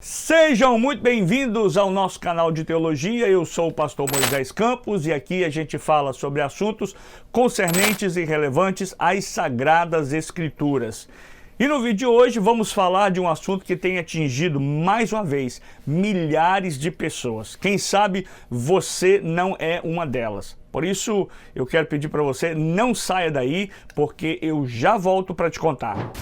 Sejam muito bem-vindos ao nosso canal de teologia. Eu sou o pastor Moisés Campos e aqui a gente fala sobre assuntos concernentes e relevantes às Sagradas Escrituras. E no vídeo de hoje vamos falar de um assunto que tem atingido, mais uma vez, milhares de pessoas. Quem sabe você não é uma delas. Por isso, eu quero pedir para você, não saia daí, porque eu já volto para te contar.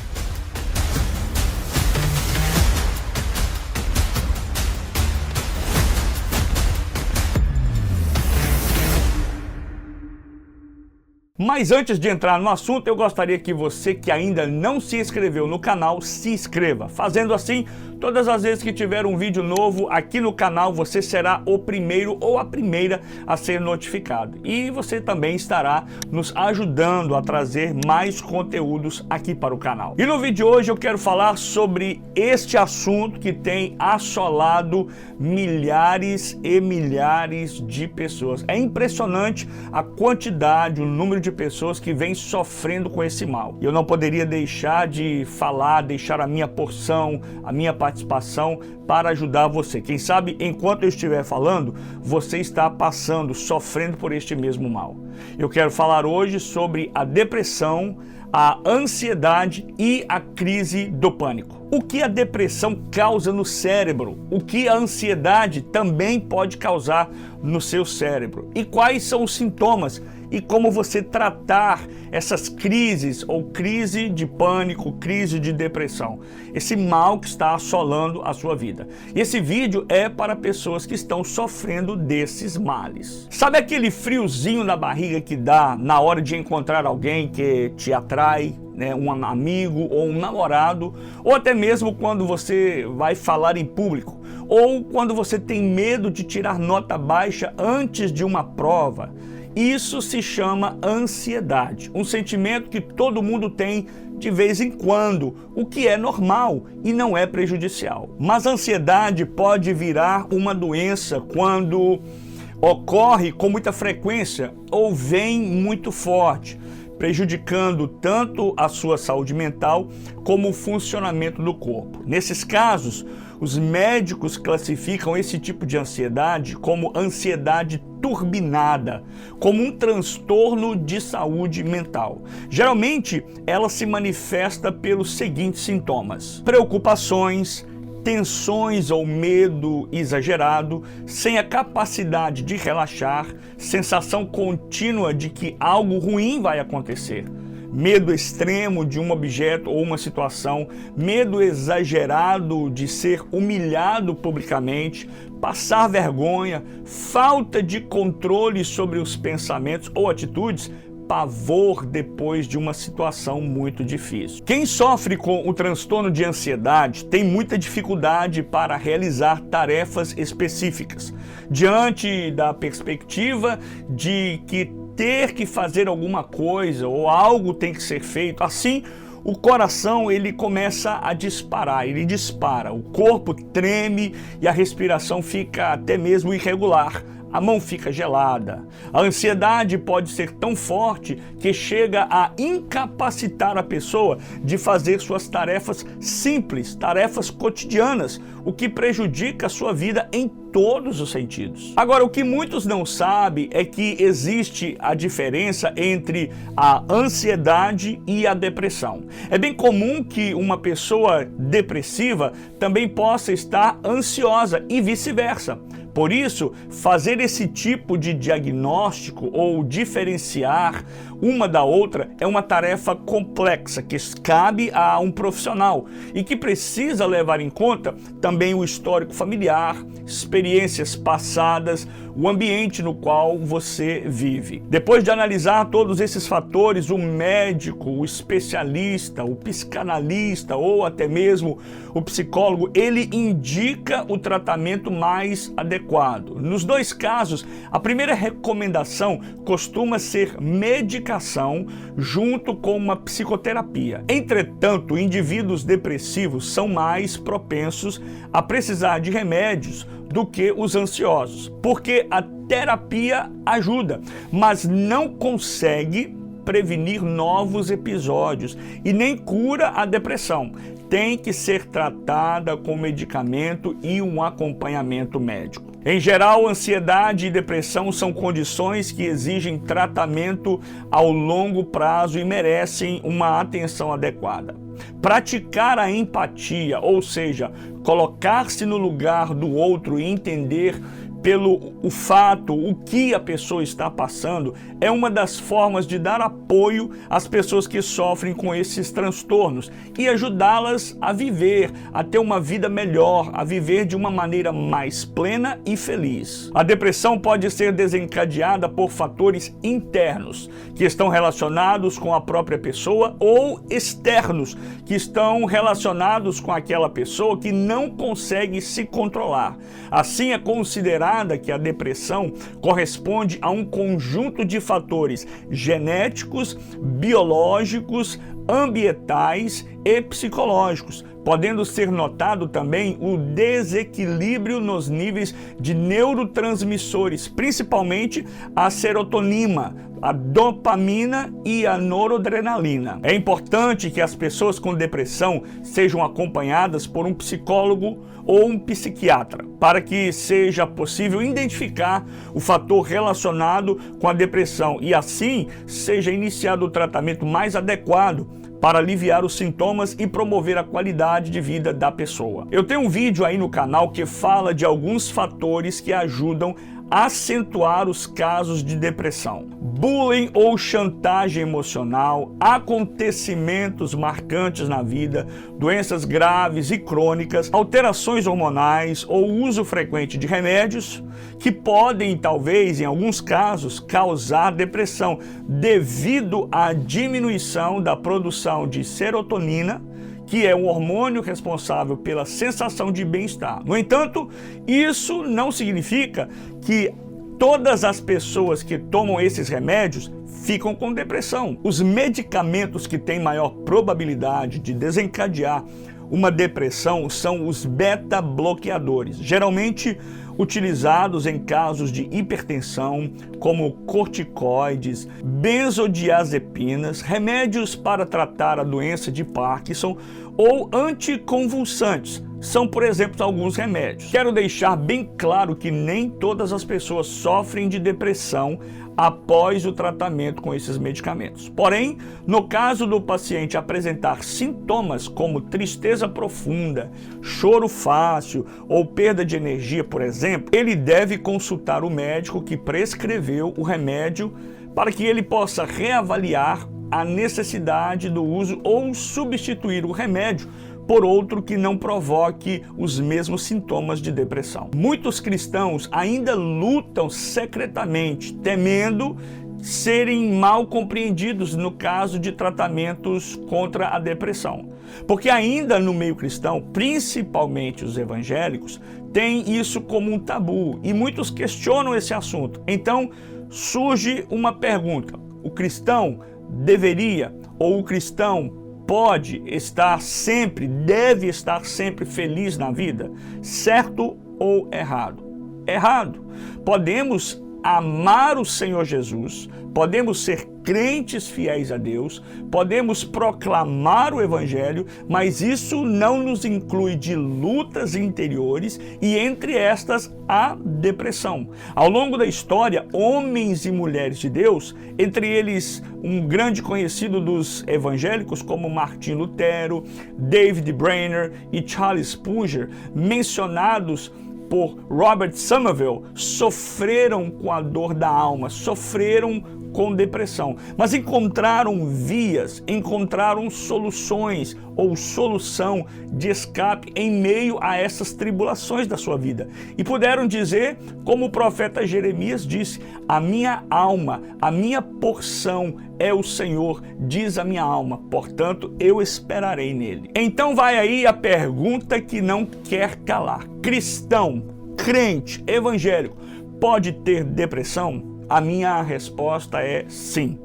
Mas antes de entrar no assunto, eu gostaria que você que ainda não se inscreveu no canal, se inscreva. Fazendo assim, todas as vezes que tiver um vídeo novo aqui no canal, você será o primeiro ou a primeira a ser notificado. E você também estará nos ajudando a trazer mais conteúdos aqui para o canal. E no vídeo de hoje eu quero falar sobre este assunto que tem assolado milhares e milhares de pessoas. É impressionante a quantidade, o número de pessoas que vêm sofrendo com esse mal. Eu não poderia deixar de falar, deixar a minha porção, a minha participação para ajudar você. Quem sabe, enquanto eu estiver falando, você está passando, sofrendo por este mesmo mal. Eu quero falar hoje sobre a depressão, a ansiedade e a crise do pânico. O que a depressão causa no cérebro? O que a ansiedade também pode causar no seu cérebro? E quais são os sintomas? E como você tratar essas crises, ou crise de pânico, crise de depressão, esse mal que está assolando a sua vida. E esse vídeo é para pessoas que estão sofrendo desses males. Sabe aquele friozinho na barriga que dá na hora de encontrar alguém que te atrai? Um amigo ou um namorado, ou até mesmo quando você vai falar em público, ou quando você tem medo de tirar nota baixa antes de uma prova. Isso se chama ansiedade, um sentimento que todo mundo tem de vez em quando, o que é normal e não é prejudicial. Mas a ansiedade pode virar uma doença quando ocorre com muita frequência ou vem muito forte, prejudicando tanto a sua saúde mental como o funcionamento do corpo. Nesses casos, os médicos classificam esse tipo de ansiedade como ansiedade turbinada, como um transtorno de saúde mental. Geralmente, ela se manifesta pelos seguintes sintomas: preocupações, tensões ou medo exagerado, sem a capacidade de relaxar, sensação contínua de que algo ruim vai acontecer, medo extremo de um objeto ou uma situação, medo exagerado de ser humilhado publicamente, passar vergonha, falta de controle sobre os pensamentos ou atitudes, pavor depois de uma situação muito difícil. Quem sofre com o transtorno de ansiedade tem muita dificuldade para realizar tarefas específicas, diante da perspectiva de que ter que fazer alguma coisa ou algo tem que ser feito. Assim, o coração ele começa a disparar, ele dispara, o corpo treme e a respiração fica até mesmo irregular. A mão fica gelada. A ansiedade pode ser tão forte que chega a incapacitar a pessoa de fazer suas tarefas simples, tarefas cotidianas, o que prejudica a sua vida em todos os sentidos. Agora, o que muitos não sabem é que existe a diferença entre a ansiedade e a depressão. É bem comum que uma pessoa depressiva também possa estar ansiosa e vice-versa. Por isso, fazer esse tipo de diagnóstico ou diferenciar uma da outra é uma tarefa complexa que cabe a um profissional e que precisa levar em conta também o histórico familiar, experiências passadas, o ambiente no qual você vive. Depois de analisar todos esses fatores, o médico, o especialista, o psicanalista ou até mesmo o psicólogo, ele indica o tratamento mais adequado. Nos dois casos, a primeira recomendação costuma ser medicação junto com uma psicoterapia. Entretanto, indivíduos depressivos são mais propensos a precisar de remédios do que os ansiosos, porque a terapia ajuda, mas não consegue prevenir novos episódios e nem cura a depressão. Tem que ser tratada com medicamento e um acompanhamento médico. Em geral, ansiedade e depressão são condições que exigem tratamento ao longo prazo e merecem uma atenção adequada. Praticar a empatia, ou seja, colocar-se no lugar do outro e entender pelo fato, o que a pessoa está passando, é uma das formas de dar apoio às pessoas que sofrem com esses transtornos e ajudá-las a viver, a ter uma vida melhor, a viver de uma maneira mais plena e feliz. A depressão pode ser desencadeada por fatores internos, que estão relacionados com a própria pessoa, ou externos, que estão relacionados com aquela pessoa que não consegue se controlar. Assim, é considerada que a depressão corresponde a um conjunto de fatores genéticos, biológicos, ambientais e psicológicos, podendo ser notado também o desequilíbrio nos níveis de neurotransmissores, principalmente a serotonina, a dopamina e a noradrenalina. É importante que as pessoas com depressão sejam acompanhadas por um psicólogo ou um psiquiatra, para que seja possível identificar o fator relacionado com a depressão e assim seja iniciado o tratamento mais adequado para aliviar os sintomas e promover a qualidade de vida da pessoa. Eu tenho um vídeo aí no canal que fala de alguns fatores que ajudam a acentuar os casos de depressão. Bullying ou chantagem emocional, acontecimentos marcantes na vida, doenças graves e crônicas, alterações hormonais ou uso frequente de remédios que podem, talvez, em alguns casos, causar depressão devido à diminuição da produção de serotonina, que é um hormônio responsável pela sensação de bem-estar. No entanto, isso não significa que todas as pessoas que tomam esses remédios ficam com depressão. Os medicamentos que têm maior probabilidade de desencadear uma depressão são os beta-bloqueadores, geralmente utilizados em casos de hipertensão, como corticoides, benzodiazepinas, remédios para tratar a doença de Parkinson ou anticonvulsantes. São, por exemplo, alguns remédios. Quero deixar bem claro que nem todas as pessoas sofrem de depressão após o tratamento com esses medicamentos. Porém, no caso do paciente apresentar sintomas como tristeza profunda, choro fácil ou perda de energia, por exemplo, ele deve consultar o médico que prescreveu o remédio para que ele possa reavaliar a necessidade do uso ou substituir o remédio por outro que não provoque os mesmos sintomas de depressão. Muitos cristãos ainda lutam secretamente, temendo serem mal compreendidos no caso de tratamentos contra a depressão. Porque ainda no meio cristão, principalmente os evangélicos, têm isso como um tabu e muitos questionam esse assunto. Então surge uma pergunta: o cristão deveria, ou o cristão pode estar sempre, deve estar sempre feliz na vida? Certo ou errado? Errado. Podemos amar o Senhor Jesus, podemos ser crentes fiéis a Deus, podemos proclamar o Evangelho, mas isso não nos inclui de lutas interiores e entre estas a depressão. Ao longo da história, homens e mulheres de Deus, entre eles um grande conhecido dos evangélicos como Martin Lutero, David Brainerd e Charles Spurgeon, mencionados por Robert Somerville, sofreram com a dor da alma, sofreram com depressão, mas encontraram vias, encontraram soluções ou solução de escape em meio a essas tribulações da sua vida. E puderam dizer, como o profeta Jeremias disse: a minha alma, a minha porção é o Senhor, diz a minha alma, portanto eu esperarei nele. Então vai aí a pergunta que não quer calar: cristão, crente, evangélico, pode ter depressão? A minha resposta é sim.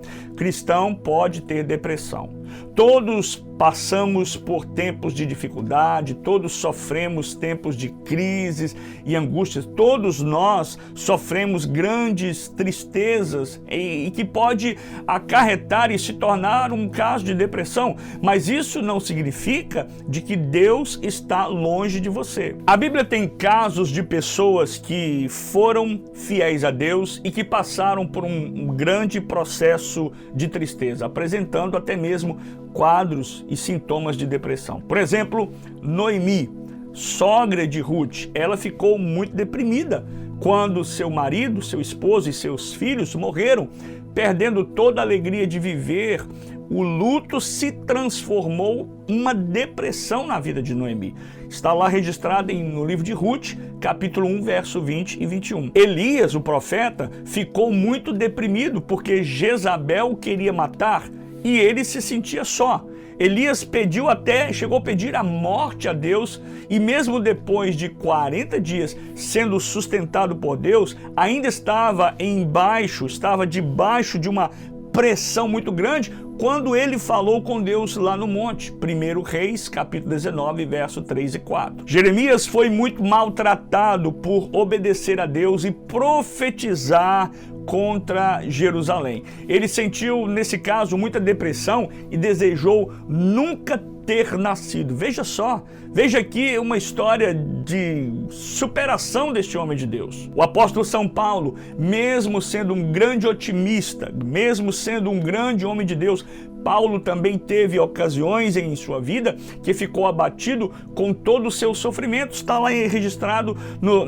cristão pode ter depressão. Todos passamos por tempos de dificuldade, todos sofremos tempos de crises e angústias, todos nós sofremos grandes tristezas e que pode acarretar e se tornar um caso de depressão, mas isso não significa de que Deus está longe de você. A Bíblia tem casos de pessoas que foram fiéis a Deus e que passaram por um grande processo de tristeza, apresentando até mesmo quadros e sintomas de depressão. Por exemplo, Noemi, sogra de Ruth, ela ficou muito deprimida quando seu marido, seu esposo e seus filhos morreram, perdendo toda a alegria de viver. O luto se transformou em uma depressão na vida de Noemi. Está lá registrado no livro de Ruth, capítulo 1, verso 20 e 21. Elias, o profeta, ficou muito deprimido porque Jezabel o queria matar e ele se sentia só. Elias chegou a pedir a morte a Deus e mesmo depois de 40 dias sendo sustentado por Deus, ainda estava debaixo de uma pressão muito grande quando ele falou com Deus lá no monte. 1 Reis, capítulo 19, verso 3 e 4. Jeremias foi muito maltratado por obedecer a Deus e profetizar contra Jerusalém. Ele sentiu, nesse caso, muita depressão e desejou nunca ter nascido. Veja só, veja aqui uma história de superação deste homem de Deus. O apóstolo São Paulo, mesmo sendo um grande otimista, mesmo sendo um grande homem de Deus, Paulo também teve ocasiões em sua vida que ficou abatido com todo o seu sofrimento. Está lá registrado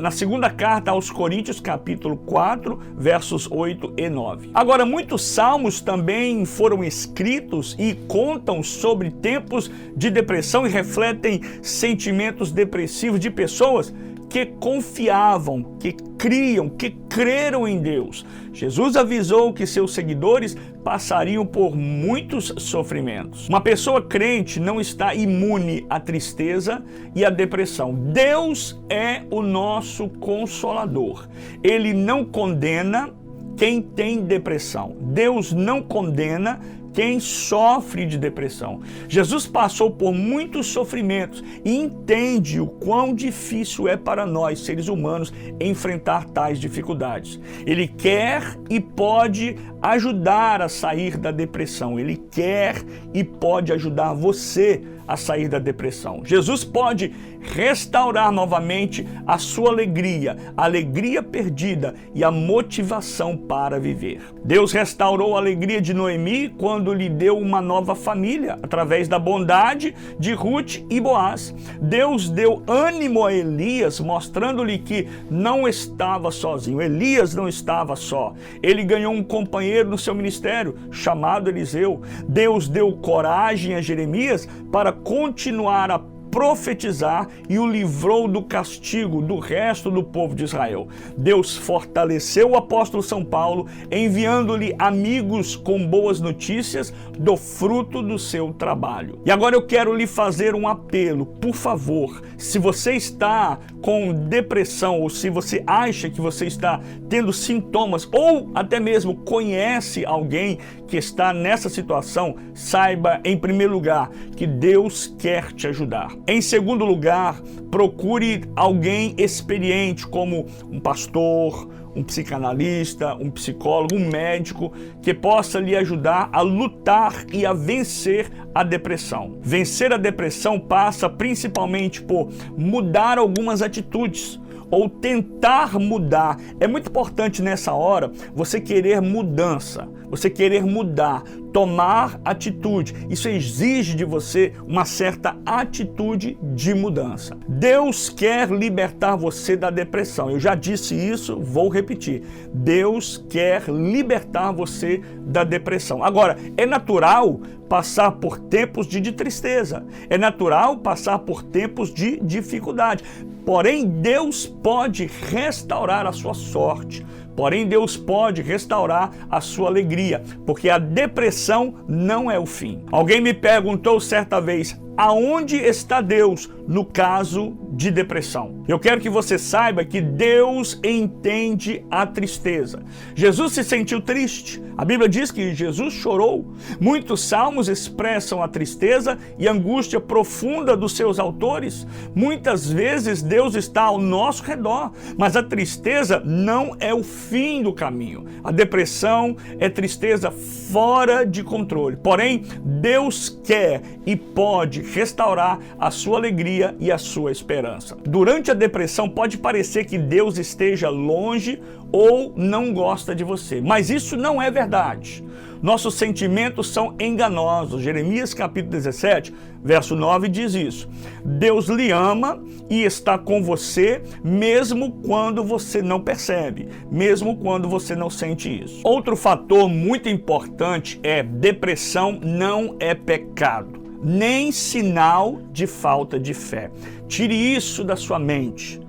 na segunda carta aos Coríntios, capítulo 4, versos 8 e 9. Agora, muitos salmos também foram escritos e contam sobre tempos de depressão e refletem sentimentos depressivos de pessoas que confiavam, que criam, que creram em Deus. Jesus avisou que seus seguidores passariam por muitos sofrimentos. Uma pessoa crente não está imune à tristeza e à depressão. Deus é o nosso consolador. Ele não condena quem tem depressão. Deus não condena quem sofre de depressão. Jesus passou por muitos sofrimentos e entende o quão difícil é para nós, seres humanos, enfrentar tais dificuldades. Ele quer e pode ajudar a sair da depressão. Ele quer e pode ajudar você a sair da depressão. Jesus pode restaurar novamente a sua alegria, a alegria perdida e a motivação para viver. Deus restaurou a alegria de Noemi quando lhe deu uma nova família, através da bondade de Ruth e Boaz. Deus deu ânimo a Elias, mostrando-lhe que não estava sozinho. Elias não estava só. Ele ganhou um companheiro no seu ministério, chamado Eliseu. Deus deu coragem a Jeremias para continuar a profetizar e o livrou do castigo do resto do povo de Israel. Deus fortaleceu o apóstolo São Paulo, enviando-lhe amigos com boas notícias do fruto do seu trabalho. E agora eu quero lhe fazer um apelo, por favor, se você está com depressão ou se você acha que você está tendo sintomas ou até mesmo conhece alguém que está nessa situação, saiba, em primeiro lugar, que Deus quer te ajudar. Em segundo lugar, procure alguém experiente, como um pastor, um psicanalista, um psicólogo, um médico, que possa lhe ajudar a lutar e a vencer a depressão. Vencer a depressão passa principalmente por mudar algumas atitudes, ou tentar mudar. É muito importante nessa hora você querer mudança, você querer mudar, tomar atitude. Isso exige de você uma certa atitude de mudança. Deus quer libertar você da depressão. Eu já disse isso, vou repetir. Deus quer libertar você da depressão. Agora, é natural passar por tempos de tristeza. É natural passar por tempos de dificuldade. Porém, Deus pode restaurar a sua sorte. Porém, Deus pode restaurar a sua alegria, porque a depressão não é o fim. Alguém me perguntou certa vez, Aonde está Deus no caso de depressão? Eu quero que você saiba que Deus entende a tristeza. Jesus se sentiu triste. A Bíblia diz que Jesus chorou. Muitos salmos expressam a tristeza e angústia profunda dos seus autores. Muitas vezes Deus está ao nosso redor, mas a tristeza não é o fim do caminho. A depressão é tristeza fora de controle. Porém, Deus quer e pode restaurar a sua alegria e a sua esperança. Durante a depressão pode parecer que Deus esteja longe ou não gosta de você, mas isso não é verdade. Nossos sentimentos são enganosos. Jeremias capítulo 17, verso 9 diz isso. Deus lhe ama e está com você mesmo quando você não percebe, mesmo quando você não sente isso. Outro fator muito importante é: depressão não é pecado, nem sinal de falta de fé. Tire isso da sua mente.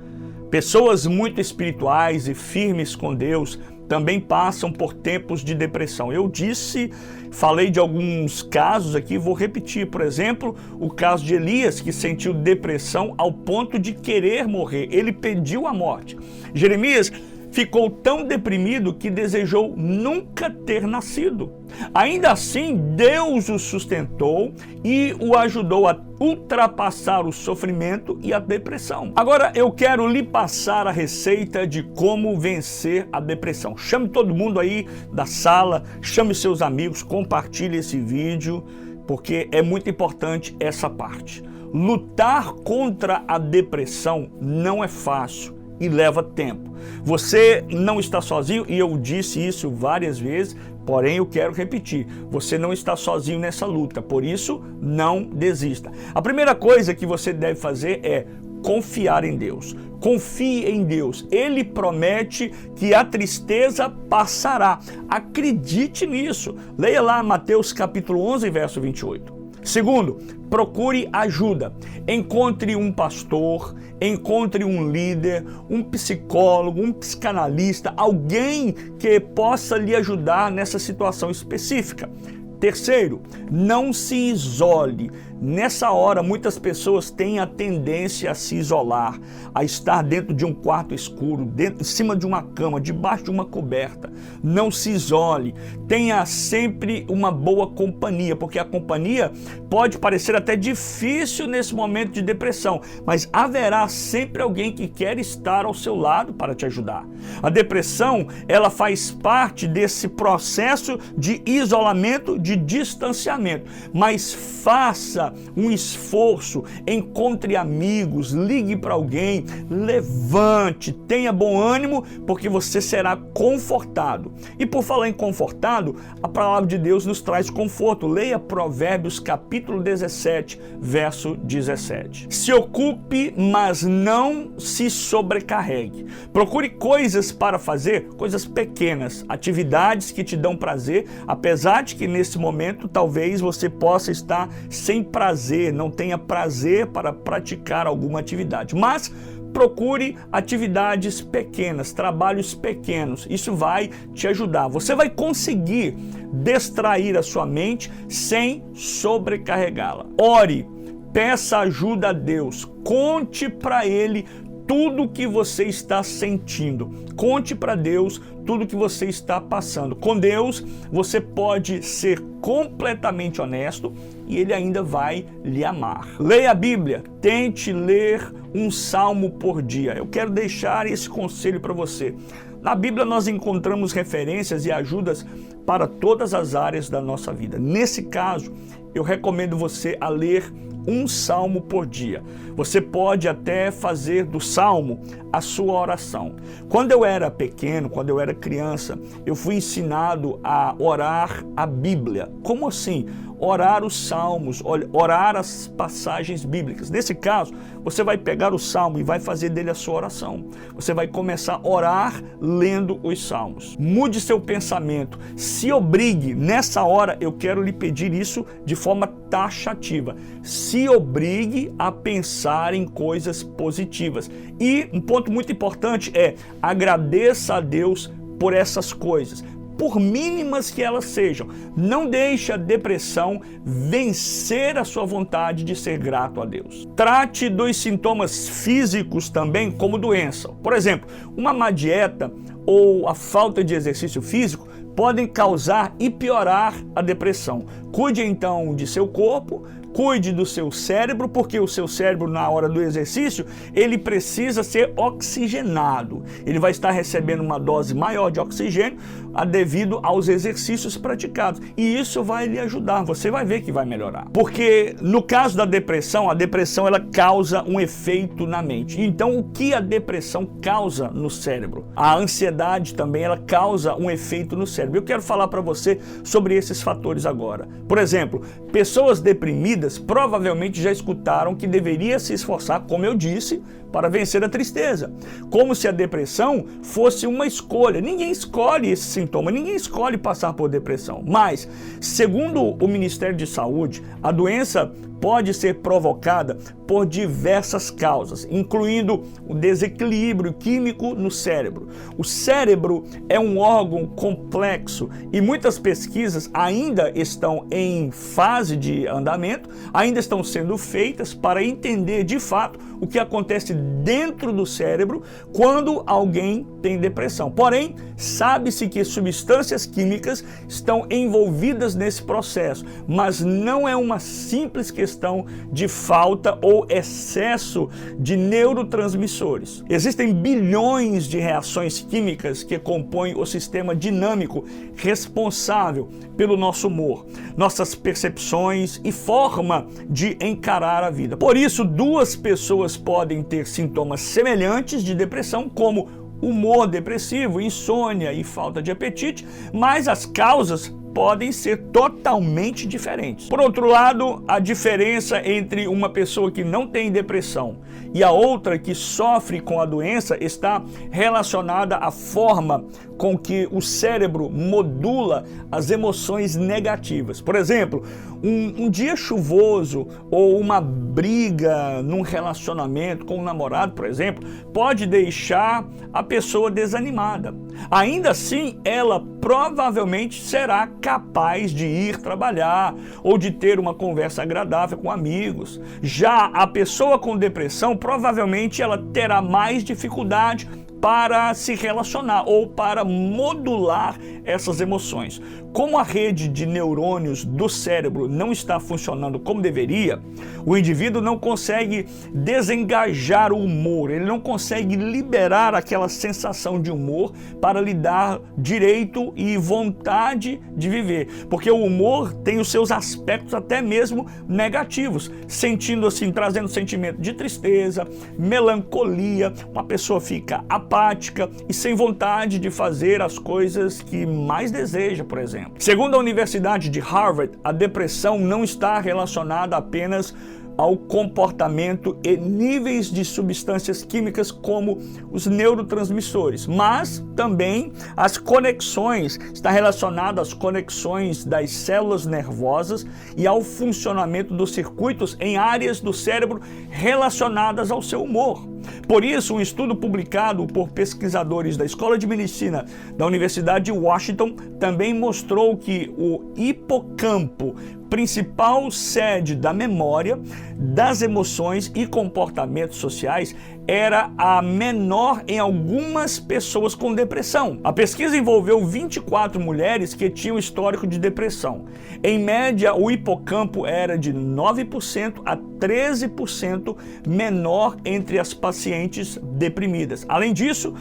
Pessoas muito espirituais e firmes com Deus também passam por tempos de depressão. Eu falei de alguns casos aqui, vou repetir. Por exemplo, o caso de Elias, que sentiu depressão ao ponto de querer morrer. Ele pediu a morte. Jeremias ficou tão deprimido que desejou nunca ter nascido. Ainda assim, Deus o sustentou e o ajudou a ultrapassar o sofrimento e a depressão. Agora eu quero lhe passar a receita de como vencer a depressão. Chame todo mundo aí da sala, chame seus amigos, compartilhe esse vídeo, porque é muito importante essa parte. Lutar contra a depressão não é fácil e leva tempo. Você não está sozinho, e eu disse isso várias vezes, porém eu quero repetir, você não está sozinho nessa luta, por isso não desista. A primeira coisa que você deve fazer é confiar em Deus. Confie em Deus. Ele promete que a tristeza passará. Acredite nisso. Leia lá Mateus capítulo 11, verso 28. Segundo, procure ajuda. Encontre um pastor, encontre um líder, um psicólogo, um psicanalista, alguém que possa lhe ajudar nessa situação específica. Terceiro, não se isole. Nessa hora, muitas pessoas têm a tendência a se isolar, a estar dentro de um quarto escuro, em cima de uma cama, debaixo de uma coberta. Não se isole. Tenha sempre uma boa companhia, porque a companhia pode parecer até difícil nesse momento de depressão, mas haverá sempre alguém que quer estar ao seu lado para te ajudar. A depressão, ela faz parte desse processo de isolamento, de distanciamento, mas faça um esforço, encontre amigos, ligue para alguém, levante, tenha bom ânimo, porque você será confortado. E por falar em confortado, a palavra de Deus nos traz conforto. Leia Provérbios capítulo 17, verso 17. Se ocupe, mas não se sobrecarregue. Procure coisas para fazer, coisas pequenas, atividades que te dão prazer, apesar de que nesse momento talvez você possa estar sem prazer, não tenha prazer para praticar alguma atividade, mas procure atividades pequenas, trabalhos pequenos. Isso vai te ajudar. Você vai conseguir distrair a sua mente sem sobrecarregá-la. Ore, peça ajuda a Deus, conte para Ele tudo o que você está sentindo. Conte para Deus tudo o que você está passando. Com Deus, você pode ser completamente honesto e Ele ainda vai lhe amar. Leia a Bíblia, tente ler um salmo por dia. Eu quero deixar esse conselho para você. Na Bíblia nós encontramos referências e ajudas para todas as áreas da nossa vida. Nesse caso, eu recomendo você a ler um salmo por dia. Você pode até fazer do salmo a sua oração. Quando eu era pequeno, quando eu era criança, eu fui ensinado a orar a Bíblia. Como assim? Orar os salmos, orar as passagens bíblicas. Nesse caso, você vai pegar o salmo e vai fazer dele a sua oração. Você vai começar a orar lendo os salmos. Mude seu pensamento, se obrigue. Nessa hora, eu quero lhe pedir isso de forma taxativa. Se obrigue a pensar em coisas positivas. E um ponto muito importante é: agradeça a Deus por essas coisas. por mínimas que elas sejam. Não deixe a depressão vencer a sua vontade de ser grato a Deus. Trate dos sintomas físicos também como doença. Por exemplo, uma má dieta ou a falta de exercício físico podem causar e piorar a depressão. Cuide então de seu corpo, cuide do seu cérebro, porque o seu cérebro, na hora do exercício, ele precisa ser oxigenado. Ele vai estar recebendo uma dose maior de oxigênio devido aos exercícios praticados. E isso vai lhe ajudar, você vai ver que vai melhorar. Porque no caso da depressão, a depressão ela causa um efeito na mente. Então, o que a depressão causa no cérebro? A ansiedade também, ela causa um efeito no cérebro. Eu quero falar para você sobre esses fatores agora. Por exemplo, pessoas deprimidas provavelmente já escutaram que deveria se esforçar, como eu disse, para vencer a tristeza. Como se a depressão fosse uma escolha. Ninguém escolhe esse sintoma, ninguém escolhe passar por depressão. Mas, segundo o Ministério de Saúde, a doença pode ser provocada por diversas causas, incluindo o desequilíbrio químico no cérebro. O cérebro é um órgão complexo e muitas pesquisas ainda estão em fase de andamento, ainda estão sendo feitas para entender de fato o que acontece dentro do cérebro quando alguém tem depressão. Porém, sabe-se que substâncias químicas estão envolvidas nesse processo, mas não é uma simples questão de falta ou excesso de neurotransmissores. Existem bilhões de reações químicas que compõem o sistema dinâmico responsável pelo nosso humor, nossas percepções e forma de encarar a vida. Por isso, duas pessoas podem ter sintomas semelhantes de depressão, como humor depressivo, insônia e falta de apetite, mas as causas podem ser totalmente diferentes. Por outro lado, a diferença entre uma pessoa que não tem depressão e a outra que sofre com a doença está relacionada à forma com que o cérebro modula as emoções negativas. Por exemplo, um dia chuvoso ou uma briga num relacionamento com um namorado, por exemplo, pode deixar a pessoa desanimada. Ainda assim, ela provavelmente será capaz de ir trabalhar ou de ter uma conversa agradável com amigos. Já a pessoa com depressão, provavelmente ela terá mais dificuldade para se relacionar ou para modular essas emoções. Como a rede de neurônios do cérebro não está funcionando como deveria, o indivíduo não consegue desengajar o humor, ele não consegue liberar aquela sensação de humor para lhe dar direito e vontade de viver. Porque o humor tem os seus aspectos até mesmo negativos, sentindo assim, trazendo sentimento de tristeza, melancolia, uma pessoa fica apática e sem vontade de fazer as coisas que mais deseja, por exemplo. Segundo a Universidade de Harvard, a depressão não está relacionada apenas ao comportamento e níveis de substâncias químicas como os neurotransmissores, mas também as conexões, está relacionado às conexões das células nervosas e ao funcionamento dos circuitos em áreas do cérebro relacionadas ao seu humor. Por isso, um estudo publicado por pesquisadores da Escola de Medicina da Universidade de Washington também mostrou que o hipocampo, principal sede da memória, das emoções e comportamentos sociais, era a menor em algumas pessoas com depressão. A pesquisa envolveu 24 mulheres que tinham histórico de depressão. Em média, o hipocampo era de 9% a 13% menor entre as pacientes deprimidas. Além disso,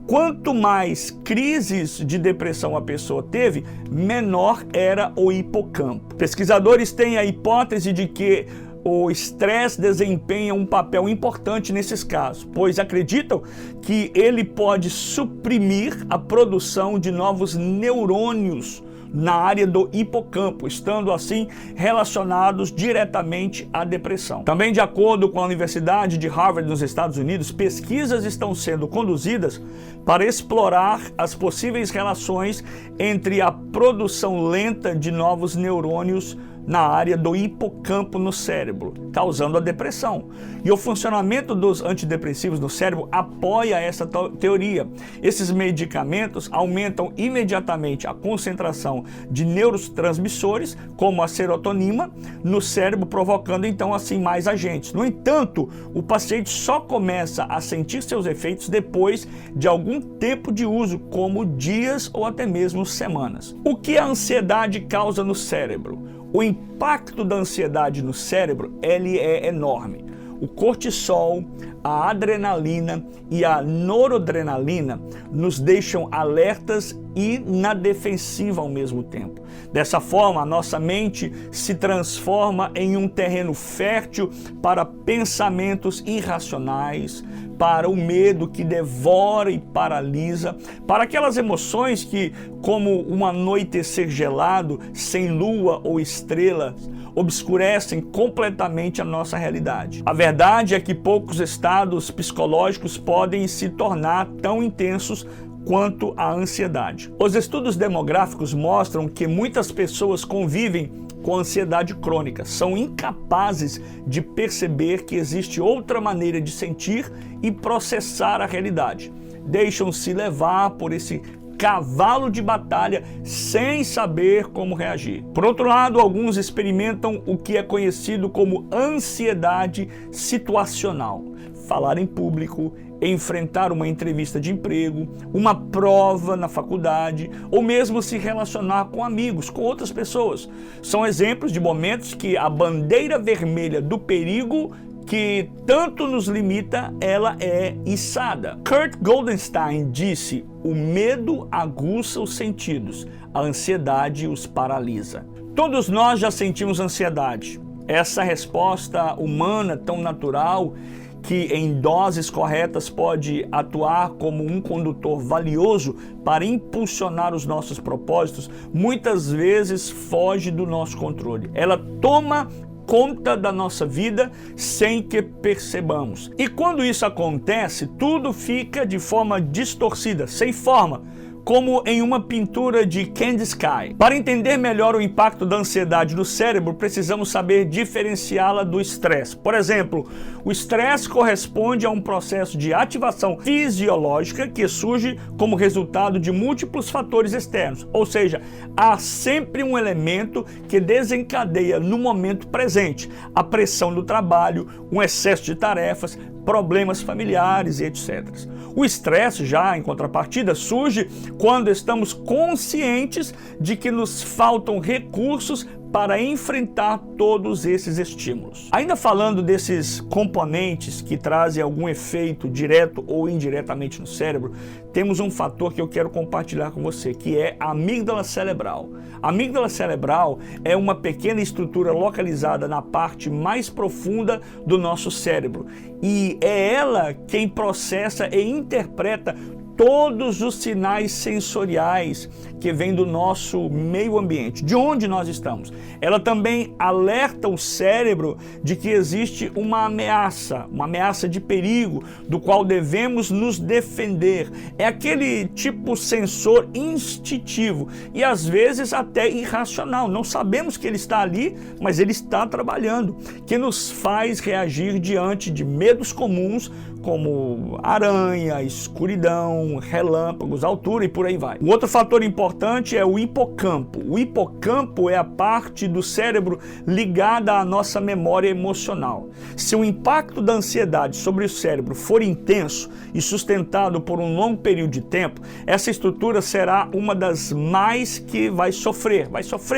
quanto mais crises de depressão a pessoa teve, menor era o hipocampo. Pesquisadores têm a hipótese de que o estresse desempenha um papel importante nesses casos, pois acreditam que ele pode suprimir a produção de novos neurônios na área do hipocampo, estando assim relacionados diretamente à depressão. Também, de acordo com a Universidade de Harvard nos Estados Unidos, pesquisas estão sendo conduzidas para explorar as possíveis relações entre a produção lenta de novos neurônios na área do hipocampo no cérebro, causando a depressão. E o funcionamento dos antidepressivos no cérebro apoia essa teoria. Esses medicamentos aumentam imediatamente a concentração de neurotransmissores, como a serotonina, no cérebro, provocando então assim mais agentes. No entanto, o paciente só começa a sentir seus efeitos depois de algum tempo de uso, como dias ou até mesmo semanas. O que a ansiedade causa no cérebro? O impacto da ansiedade no cérebro, ele é enorme. O cortisol, a adrenalina e a noradrenalina nos deixam alertas e na defensiva ao mesmo tempo. Dessa forma, a nossa mente se transforma em um terreno fértil para pensamentos irracionais, para o medo que devora e paralisa, para aquelas emoções que, como um anoitecer gelado, sem lua ou estrelas, obscurecem completamente a nossa realidade. A verdade é que poucos estados psicológicos podem se tornar tão intensos quanto a ansiedade. Os estudos demográficos mostram que muitas pessoas convivem com ansiedade crônica, são incapazes de perceber que existe outra maneira de sentir e processar a realidade. Deixam-se levar por esse cavalo de batalha sem saber como reagir. Por outro lado, alguns experimentam o que é conhecido como ansiedade situacional. Falar em público, enfrentar uma entrevista de emprego, uma prova na faculdade, ou mesmo se relacionar com amigos, com outras pessoas. São exemplos de momentos que a bandeira vermelha do perigo que tanto nos limita, ela é içada. Kurt Goldenstein disse: o medo aguça os sentidos, a ansiedade os paralisa. Todos nós já sentimos ansiedade. Essa resposta humana tão natural que em doses corretas pode atuar como um condutor valioso para impulsionar os nossos propósitos, muitas vezes foge do nosso controle. Ela toma conta da nossa vida sem que percebamos. E quando isso acontece, tudo fica de forma distorcida, sem forma, como em uma pintura de Candy Sky. Para entender melhor o impacto da ansiedade no cérebro, precisamos saber diferenciá-la do estresse. Por exemplo, o estresse corresponde a um processo de ativação fisiológica que surge como resultado de múltiplos fatores externos, ou seja, há sempre um elemento que desencadeia no momento presente a pressão do trabalho, um excesso de tarefas, problemas familiares e etc. O estresse, já em contrapartida, surge quando estamos conscientes de que nos faltam recursos para enfrentar todos esses estímulos. Ainda falando desses componentes que trazem algum efeito direto ou indiretamente no cérebro, temos um fator que eu quero compartilhar com você, que é a amígdala cerebral. A amígdala cerebral é uma pequena estrutura localizada na parte mais profunda do nosso cérebro e é ela quem processa e interpreta todos os sinais sensoriais que vêm do nosso meio ambiente, de onde nós estamos. Ela também alerta o cérebro de que existe uma ameaça de perigo, do qual devemos nos defender. É aquele tipo sensor instintivo e às vezes até irracional. Não sabemos que ele está ali, mas ele está trabalhando, que nos faz reagir diante de medos comuns, como aranha, escuridão, relâmpagos, altura e por aí vai. Um outro fator importante é o hipocampo. O hipocampo é a parte do cérebro ligada à nossa memória emocional. Se o impacto da ansiedade sobre o cérebro for intenso e sustentado por um longo período de tempo, essa estrutura será uma das mais que vai sofrer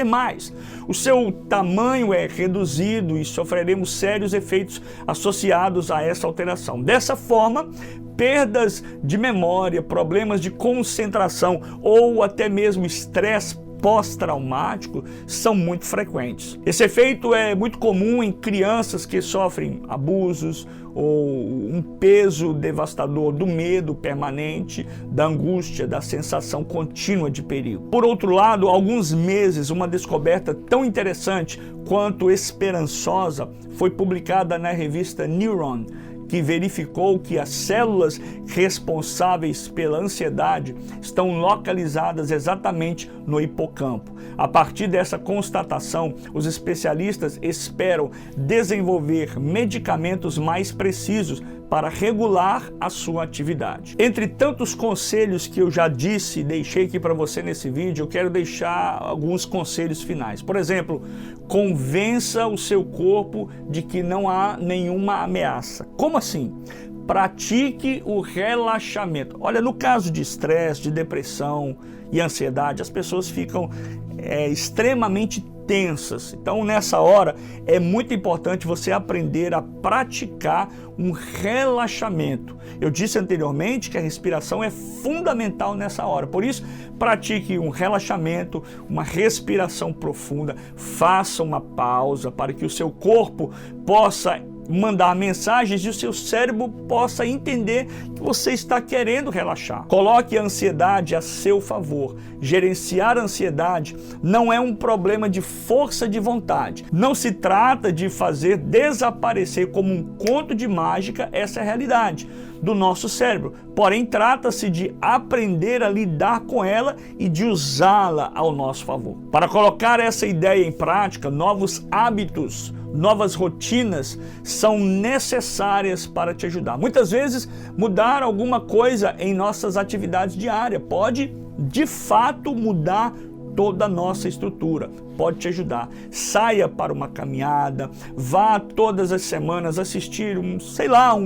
mais. O seu tamanho é reduzido e sofreremos sérios efeitos associados a essa alteração. Dessa forma, perdas de memória, problemas de concentração ou até mesmo estresse pós-traumático são muito frequentes. Esse efeito é muito comum em crianças que sofrem abusos ou um peso devastador do medo permanente, da angústia, da sensação contínua de perigo. Por outro lado, há alguns meses, uma descoberta tão interessante quanto esperançosa foi publicada na revista Neuron, que verificou que as células responsáveis pela ansiedade estão localizadas exatamente no hipocampo. A partir dessa constatação, os especialistas esperam desenvolver medicamentos mais precisos para regular a sua atividade. Entre tantos conselhos que eu já disse e deixei aqui para você nesse vídeo, eu quero deixar alguns conselhos finais. Por exemplo, convença o seu corpo de que não há nenhuma ameaça. Como assim? Pratique o relaxamento. Olha, no caso de estresse, de depressão e ansiedade, as pessoas ficam extremamente tensas. Então, nessa hora, é muito importante você aprender a praticar um relaxamento. Eu disse anteriormente que a respiração é fundamental nessa hora. Por isso, pratique um relaxamento, uma respiração profunda. Faça uma pausa para que o seu corpo possa mandar mensagens e o seu cérebro possa entender que você está querendo relaxar. Coloque a ansiedade a seu favor. Gerenciar a ansiedade não é um problema de força de vontade. Não se trata de fazer desaparecer como um conto de mágica essa realidade do nosso cérebro. Porém, trata-se de aprender a lidar com ela e de usá-la ao nosso favor. Para colocar essa ideia em prática, novos hábitos, novas rotinas são necessárias para te ajudar. Muitas vezes, mudar alguma coisa em nossas atividades diárias pode, de fato, mudar toda a nossa estrutura. Pode te ajudar. Saia para uma caminhada, vá todas as semanas assistir um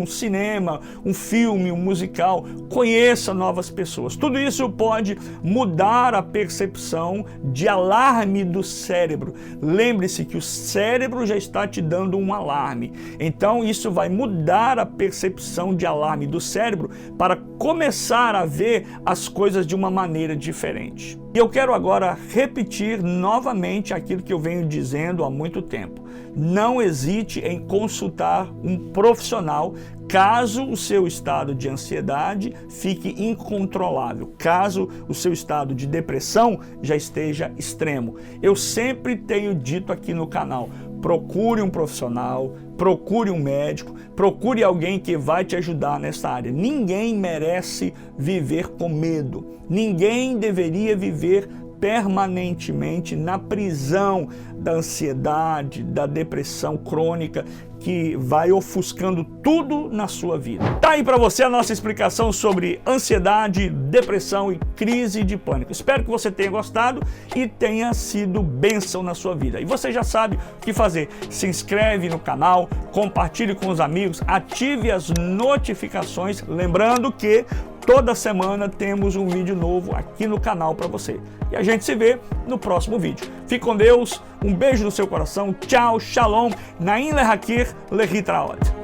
cinema, um filme, um musical, conheça novas pessoas. Tudo isso pode mudar a percepção de alarme do cérebro. Lembre-se que o cérebro já está te dando um alarme. Então isso vai mudar a percepção de alarme do cérebro para começar a ver as coisas de uma maneira diferente. E eu quero agora repetir novamente aquilo que eu venho dizendo há muito tempo. Não hesite em consultar um profissional caso o seu estado de ansiedade fique incontrolável, caso o seu estado de depressão já esteja extremo. Eu sempre tenho dito aqui no canal, procure um profissional, procure um médico, procure alguém que vai te ajudar nessa área. Ninguém merece viver com medo, ninguém deveria viver permanentemente na prisão da ansiedade, da depressão crônica que vai ofuscando tudo na sua vida. Tá aí para você a nossa explicação sobre ansiedade, depressão e crise de pânico. Espero que você tenha gostado e tenha sido bênção na sua vida. E você já sabe o que fazer. Se inscreve no canal, compartilhe com os amigos, ative as notificações, lembrando que toda semana temos um vídeo novo aqui no canal para você. E a gente se vê no próximo vídeo. Fique com Deus, um beijo no seu coração, tchau, shalom, Naim Lehakir Lehitraot.